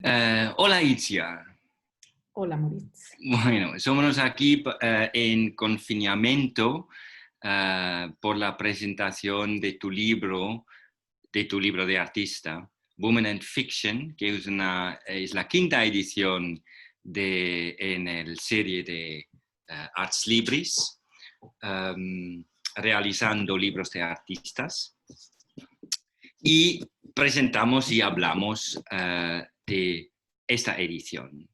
Hola Itzia. Hola, Moritz. Bueno, somos aquí en confinamiento por la presentación de tu libro de artista, Women and Fiction, que es la quinta edición en el serie de Arts Libris, realizando libros de artistas. Y presentamos y hablamos de esta edición.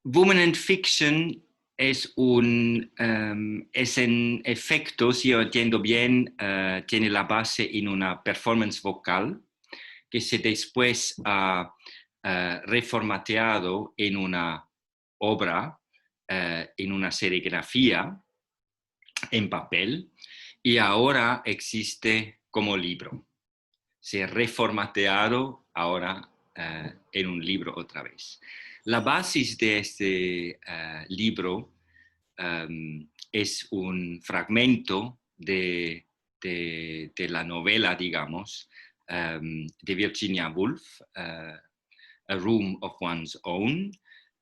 Women and Fiction es en efecto, si yo entiendo bien, tiene la base en una performance vocal que se después ha reformateado en una obra, en una serigrafía en papel, y ahora existe como libro. Se ha reformateado ahora en un libro otra vez. La base de este libro es un fragmento de la novela, digamos, de Virginia Woolf, A Room of One's Own,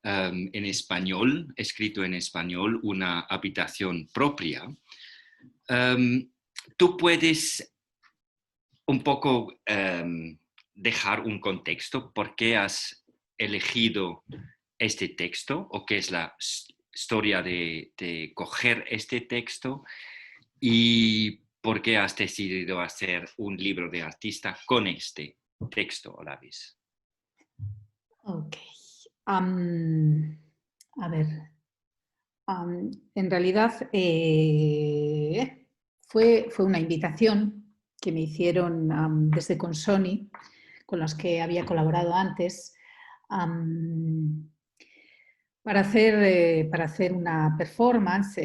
en español, escrito en español, Una habitación propia. Tú puedes un poco dejar un contexto, por qué has elegido este texto o qué es la historia de coger este texto y por qué has decidido hacer un libro de artista con este texto, Olavis. Ok. A ver. En realidad fue una invitación que me hicieron desde Consoni, con los que había colaborado antes, para hacer una performance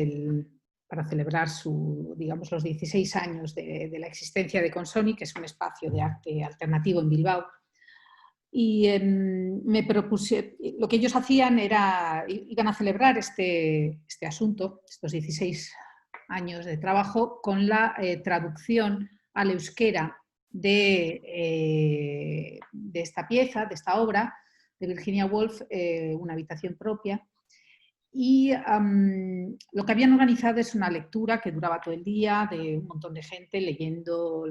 para celebrar digamos, los 16 años de la existencia de Consoni, que es un espacio de arte alternativo en Bilbao. Y me propuse, lo que ellos hacían era, iban a celebrar este asunto, estos 16 años de trabajo, con la traducción al euskera de esta pieza, de esta obra de Virginia Woolf, Una habitación propia. Y lo que habían organizado es una lectura que duraba todo el día, de un montón de gente leyendo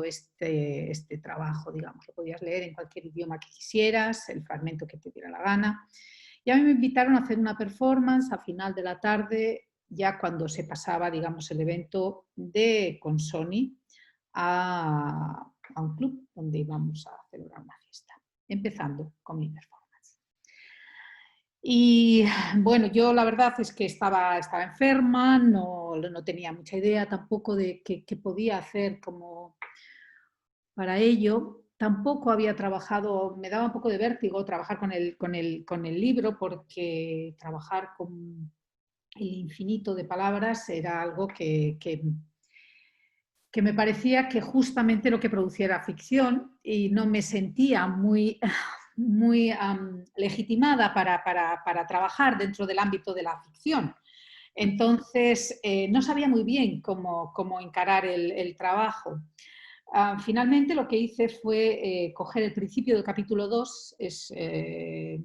este trabajo, digamos. Lo podías leer en cualquier idioma que quisieras, el fragmento que te diera la gana. Y a mí me invitaron a hacer una performance a final de la tarde, ya cuando se pasaba, digamos, el evento de Consoni a un club donde íbamos a celebrar una fiesta, empezando con mi performance. Y bueno, yo la verdad es que estaba enferma, no tenía mucha idea tampoco de qué podía hacer como para ello. Tampoco había trabajado, me daba un poco de vértigo trabajar con el libro, porque trabajar con el infinito de palabras era algo que me parecía que justamente lo que producía era ficción, y no me sentía muy legitimada para trabajar dentro del ámbito de la ficción. Entonces, no sabía muy bien cómo encarar el trabajo. Finalmente, lo que hice fue coger el principio del capítulo 2, que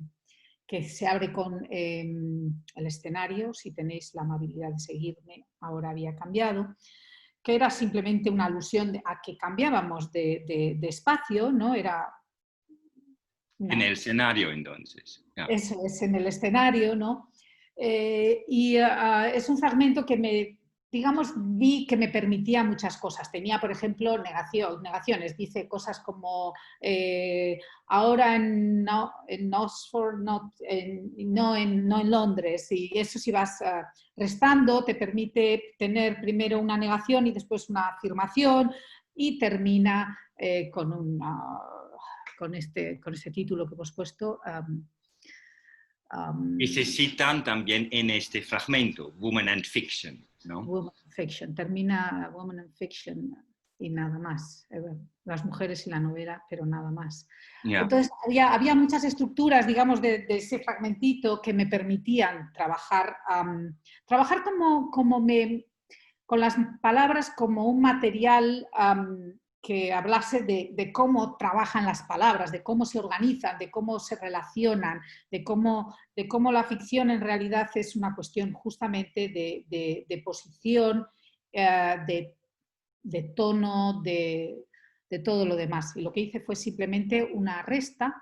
se abre con el escenario. Si tenéis la amabilidad de seguirme, ahora había cambiado, que era simplemente una alusión a que cambiábamos de espacio, ¿no? Era En el escenario, entonces. Eso es, en el escenario, ¿no? Es un fragmento que digamos, vi que me permitía muchas cosas. Tenía, por ejemplo, negaciones. Dice cosas como ahora en Oxford, no en Londres. Y eso, si vas restando, te permite tener primero una negación y después una afirmación, y termina con este título que hemos puesto. Y se citan también en este fragmento, Women and Fiction, ¿no? Woman and Fiction, termina Woman and Fiction y nada más. Las mujeres y la novela, pero nada más. Yeah. Entonces había muchas estructuras, digamos, de ese fragmentito que me permitían trabajar con las palabras como un material que hablase de cómo trabajan las palabras, de cómo se organizan, de cómo se relacionan, de cómo la ficción en realidad es una cuestión justamente de posición, de tono, de todo lo demás. Y lo que hice fue simplemente una resta,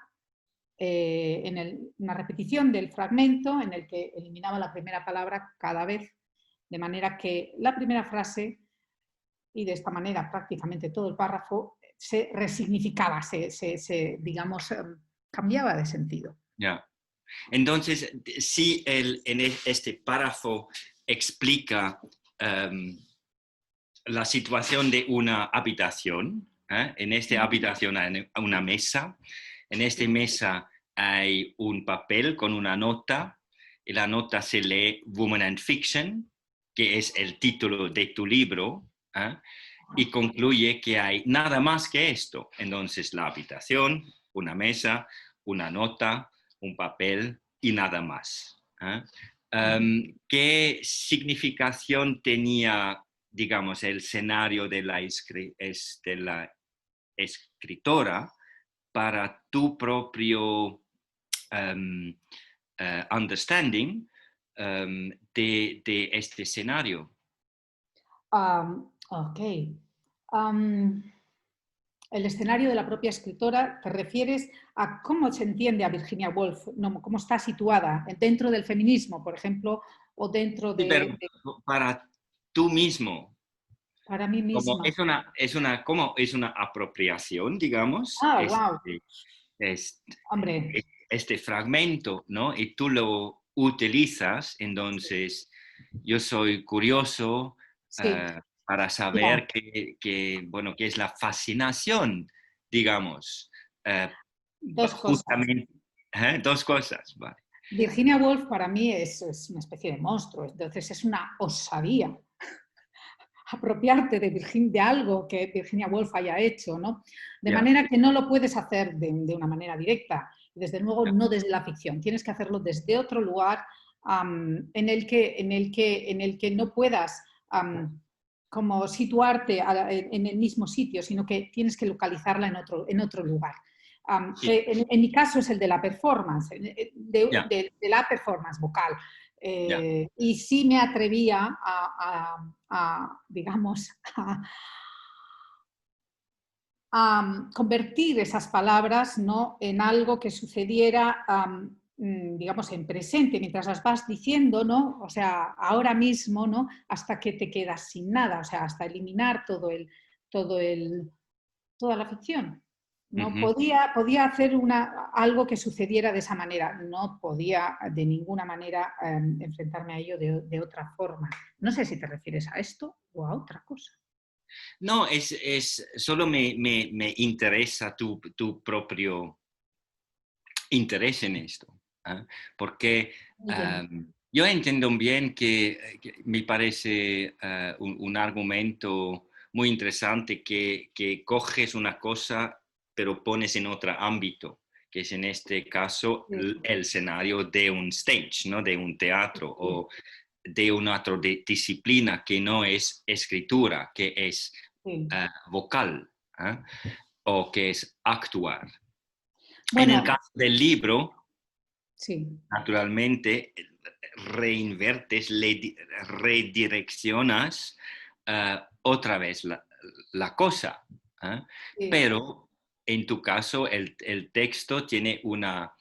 una repetición del fragmento en el que eliminaba la primera palabra cada vez, de manera que la primera frase, y de esta manera prácticamente todo el párrafo, se resignificaba, digamos, cambiaba de sentido. Ya. Entonces, si este párrafo explica la situación de una habitación, en esta habitación hay una mesa, en esta mesa hay un papel con una nota, y la nota se lee Woman and Fiction, que es el título de tu libro, y concluye que hay nada más que esto. Entonces, la habitación, una mesa, una nota, un papel y nada más. ¿Qué significación tenía, digamos, el escenario de la escritora para tu propio understanding de este escenario? Ok. El escenario de la propia escritora, ¿te refieres a cómo se entiende a Virginia Woolf? ¿No? ¿Cómo está situada? ¿Dentro del feminismo, por ejemplo? ¿O dentro Sí, pero para tú mismo, para mí como misma? es una apropiación, digamos, Wow. Hombre. este fragmento, ¿no? Y tú lo utilizas, entonces yo soy curioso Sí. para saber bueno, qué es la fascinación, digamos, Dos cosas. justamente, dos cosas, ¿vale? Virginia Woolf para mí es una especie de monstruo, entonces es una osadía apropiarte de algo que Virginia Woolf haya hecho, ¿no? De manera que no lo puedes hacer de una manera directa, desde luego no desde la ficción, tienes que hacerlo desde otro lugar en el que no puedas como situarte en el mismo sitio, sino que tienes que localizarla en otro lugar. Sí. En mi caso es el de la performance, de la performance vocal. Y sí me atrevía digamos, a convertir esas palabras, ¿no?, en algo que sucediera, digamos, en presente, mientras las vas diciendo, ¿no? O sea, ahora mismo, ¿no?, hasta que te quedas sin nada, o sea, hasta eliminar toda la ficción. No podía hacer algo que sucediera de esa manera, no podía de ninguna manera enfrentarme a ello de otra forma. No sé si te refieres a esto o a otra cosa. No, solo me interesa tu propio interés en esto, porque yo entiendo bien que me parece un argumento muy interesante que coges una cosa pero pones en otro ámbito, que es en este caso el escenario de un stage, ¿no? De un teatro o de una otra disciplina que no es escritura, que es vocal, o que es actuar. Bueno, en el caso del libro, sí. naturalmente, redireccionas otra vez la cosa. Sí. Pero en tu caso, el texto tiene una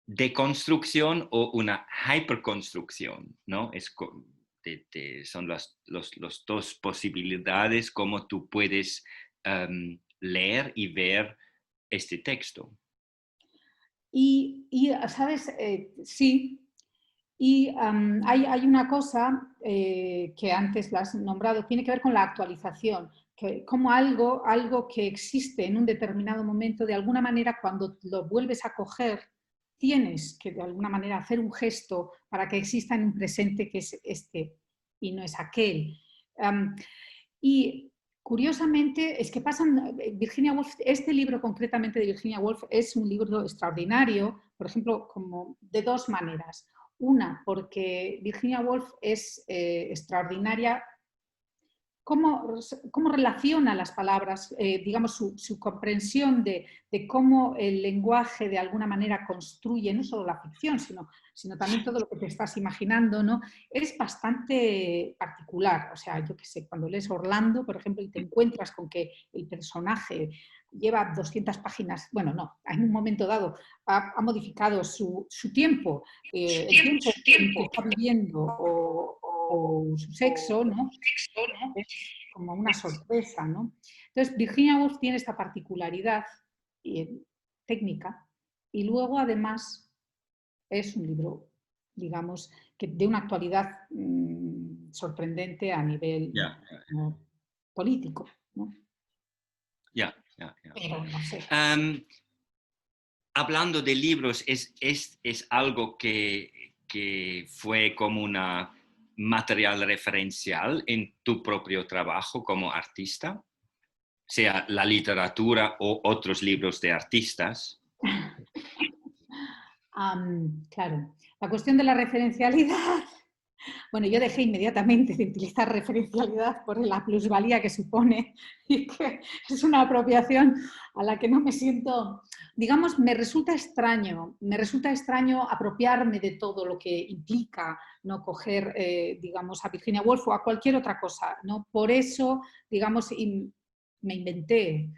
deconstrucción o una hiperconstrucción, ¿no? Son las dos posibilidades como tú puedes leer y ver este texto. Y ¿sabes? Sí. Y hay una cosa que antes la has nombrado, tiene que ver con la actualización, que como algo que existe en un determinado momento, de alguna manera cuando lo vuelves a coger, tienes que de alguna manera hacer un gesto para que exista en un presente que es este y no es aquel. Y curiosamente es que pasan, Virginia Woolf, este libro concretamente de Virginia Woolf es un libro extraordinario, por ejemplo, como de dos maneras. Una, porque Virginia Woolf es extraordinaria cómo relaciona las palabras, digamos, su comprensión de cómo el lenguaje de alguna manera construye no solo la ficción, sino también todo lo que te estás imaginando, ¿no? Es bastante particular. O sea, yo qué sé, cuando lees Orlando, por ejemplo, y te encuentras con que el personaje lleva 200 páginas, bueno, no, en un momento dado ha modificado su tiempo, el tiempo en que está viviendo o su sexo, ¿no? Es como una sorpresa, ¿no? Entonces, Virginia Woolf tiene esta particularidad técnica y luego, además, es un libro, digamos, que de una actualidad sorprendente a nivel político, ¿no? Pero no sé. Hablando de libros, ¿es algo que fue como una material referencial en tu propio trabajo como artista? Sea la literatura o otros libros de artistas. Claro, la cuestión de la referencialidad. Bueno, yo dejé inmediatamente de utilizar referencialidad por la plusvalía que supone y que es una apropiación a la que no me siento, digamos, me resulta extraño apropiarme de todo lo que implica no coger, digamos, a Virginia Woolf o a cualquier otra cosa, ¿no? Por eso, digamos, me inventé,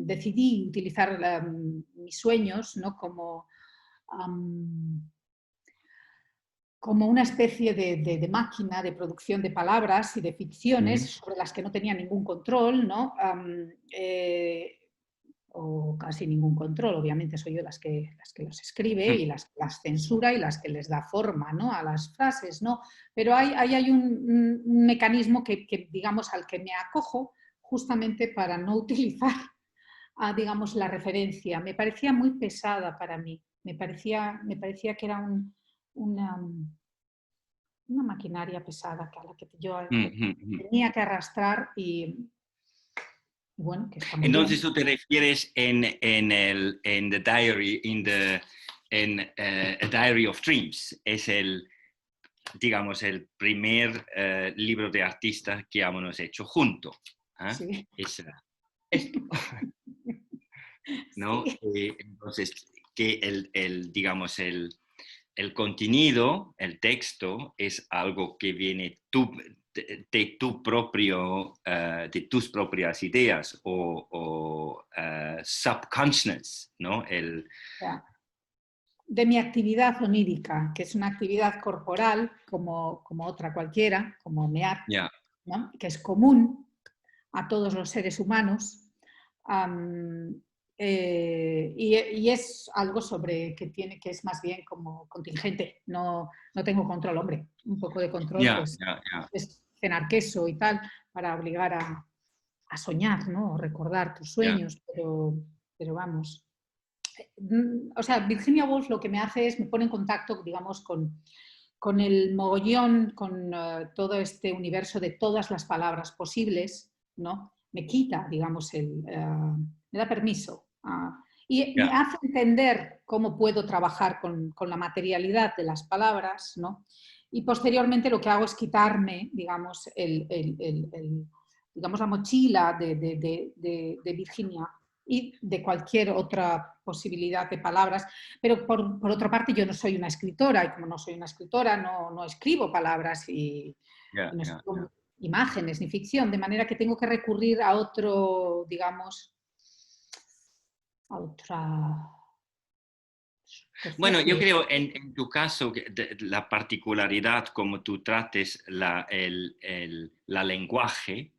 decidí utilizar mis sueños, ¿no? Como una especie de máquina de producción de palabras y de ficciones sobre las que no tenía ningún control, ¿no? O casi ningún control, obviamente soy yo las que los escribe y las censura y las que les da forma, ¿no? A las frases, ¿no? Pero hay un mecanismo que, digamos, al que me acojo justamente para no utilizar, digamos, la referencia. Me parecía muy pesada para mí, me parecía que era una maquinaria pesada a la que yo tenía que arrastrar y bueno, que está muy Entonces bien. tú te refieres en The Diary, A Diary of Dreams, es digamos, el primer libro de artista que hemos hecho juntos. Sí. Esto. ¿No? Sí. Entonces, que digamos, el contenido, el texto, es algo que viene de tus propias ideas o subconscious, ¿no? De mi actividad onírica, que es una actividad corporal como otra cualquiera, como mear, ¿no? Que es común a todos los seres humanos. Y es algo sobre que es más bien como contingente, no tengo control, hombre, un poco de control pues es cenar queso y tal para obligar a soñar, ¿no? O recordar tus sueños, pero vamos. O sea, Virginia Woolf lo que me hace es, me pone en contacto, digamos, con el mogollón, con todo este universo de todas las palabras posibles, ¿no? Me quita, digamos, me da permiso. Y me hace entender cómo puedo trabajar con la materialidad de las palabras, ¿no? Y posteriormente lo que hago es quitarme, digamos, digamos la mochila de Virginia y de cualquier otra posibilidad de palabras. Pero por otra parte yo no soy una escritora y como no soy una escritora no escribo palabras y no escribo imágenes ni ficción, de manera que tengo que recurrir a otro, digamos, a otra... Bueno, yo creo en tu caso la particularidad como tú trates la lenguaje,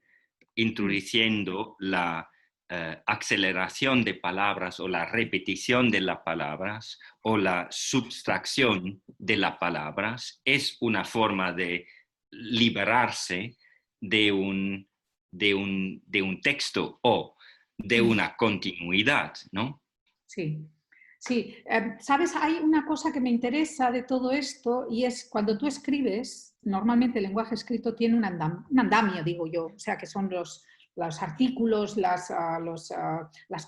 introduciendo la aceleración de palabras o la repetición de las palabras o la subtracción de las palabras, es una forma de liberarse de un texto o de una continuidad, ¿no? Sí. Sí, sabes, hay una cosa que me interesa de todo esto y es cuando tú escribes, normalmente el lenguaje escrito tiene un andamio, digo yo, o sea, que son los artículos, las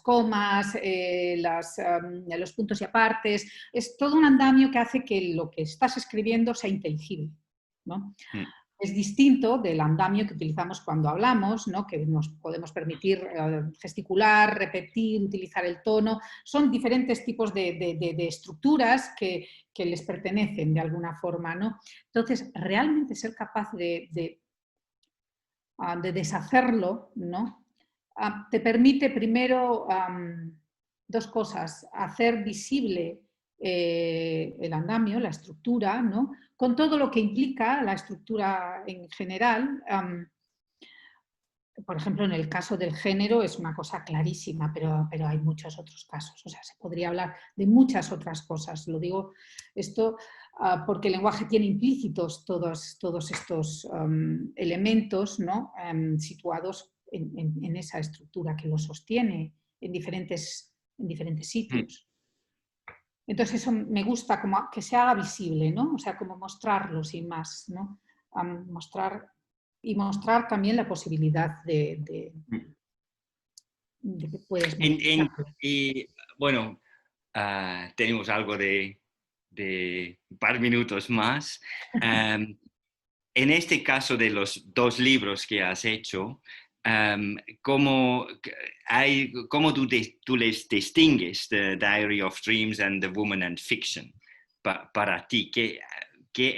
comas, los puntos y apartes, es todo un andamio que hace que lo que estás escribiendo sea inteligible, ¿no? es distinto del andamio que utilizamos cuando hablamos, ¿no? Que nos podemos permitir gesticular, repetir, utilizar el tono. Son diferentes tipos de estructuras que les pertenecen de alguna forma, ¿no? Entonces, realmente ser capaz de deshacerlo, ¿no? Te permite primero dos cosas: hacer visible el andamio, la estructura, ¿no? Con todo lo que implica la estructura en general. Por ejemplo, en el caso del género es una cosa clarísima, pero hay muchos otros casos. O sea, se podría hablar de muchas otras cosas. Lo digo esto porque el lenguaje tiene implícitos todos estos elementos, ¿no? Situados en esa estructura que lo sostiene en diferentes sitios. Entonces eso me gusta, como que se haga visible, ¿no? O sea, como mostrarlo sin más, ¿no? Mostrar también la posibilidad de que puedes modificar. Y bueno, tenemos algo de un par de minutos más. En este caso de los dos libros que has hecho, ¿cómo tú les distingues, The Diary of Dreams and The Woman and Fiction, para ti? ¿Qué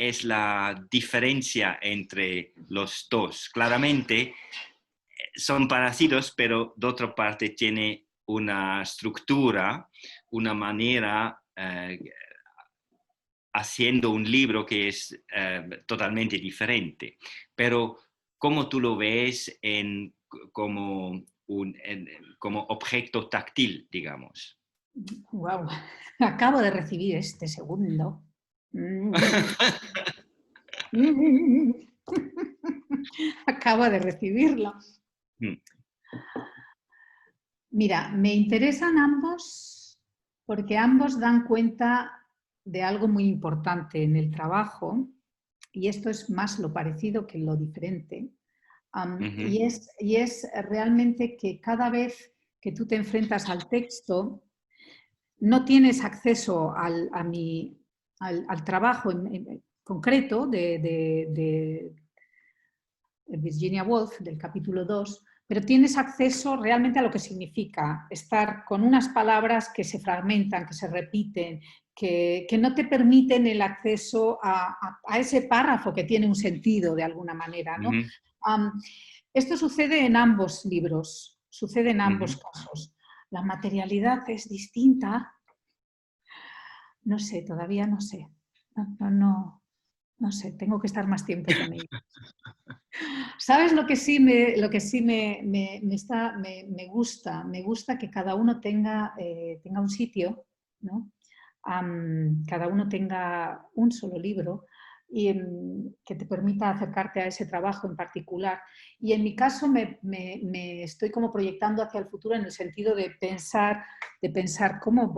es la diferencia entre los dos? Claramente son parecidos, pero de otra parte tiene una estructura, una manera haciendo un libro que es totalmente diferente. Pero ¿cómo tú lo ves como objeto táctil, digamos? Wow, acabo de recibir este segundo. Acabo de recibirlo. Mira, me interesan ambos porque ambos dan cuenta de algo muy importante en el trabajo, y esto es más lo parecido que lo diferente. Y es realmente que cada vez que tú te enfrentas al texto, no tienes acceso al trabajo en concreto de Virginia Woolf, del capítulo 2, pero tienes acceso realmente a lo que significa estar con unas palabras que se fragmentan, que se repiten, que no te permiten el acceso a ese párrafo que tiene un sentido de alguna manera, ¿no? Esto sucede en ambos libros, sucede en ambos casos. La materialidad es distinta. No sé, todavía no sé. No sé, tengo que estar más tiempo con ello. ¿Sabes lo que sí me gusta? Me gusta que cada uno tenga un sitio, ¿no? Cada uno tenga un solo libro y que te permita acercarte a ese trabajo en particular. Y en mi caso me estoy como proyectando hacia el futuro en el sentido de pensar cómo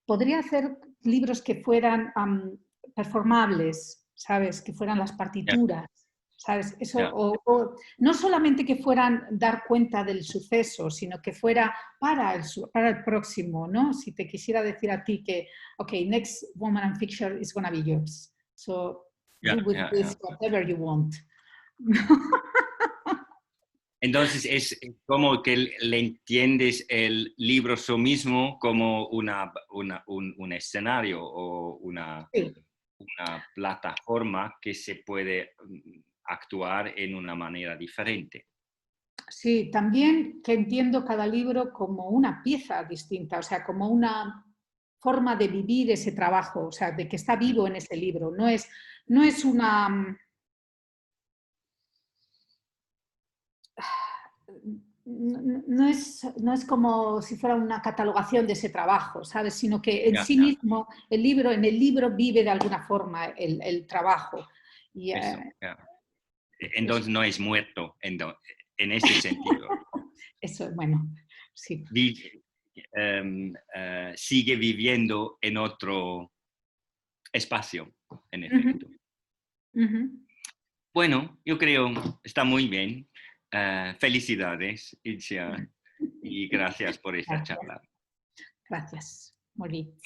podría hacer libros que fueran performables, ¿sabes? Que fueran las partituras. ¿Sabes? Eso, no solamente que fueran dar cuenta del suceso, sino que fuera para el próximo, ¿no? Si te quisiera decir a ti que, ok, next Woman and Fiction is gonna be yours. So do with this whatever you want. Entonces es como que le entiendes el libro su mismo como un escenario o una plataforma que se puede actuar en una manera diferente. Sí, también que entiendo cada libro como una pieza distinta, o sea, como una forma de vivir ese trabajo, o sea, de que está vivo en ese libro. No es una... No es como si fuera una catalogación de ese trabajo, ¿sabes? Sino que en sí mismo, en el libro vive de alguna forma el trabajo. Y, entonces no es muerto en ese sentido. Eso, bueno, sí. Sigue viviendo en otro espacio, en efecto. Bueno, yo creo está muy bien. Felicidades, Itzia, y gracias por esta charla. Gracias, Moritz.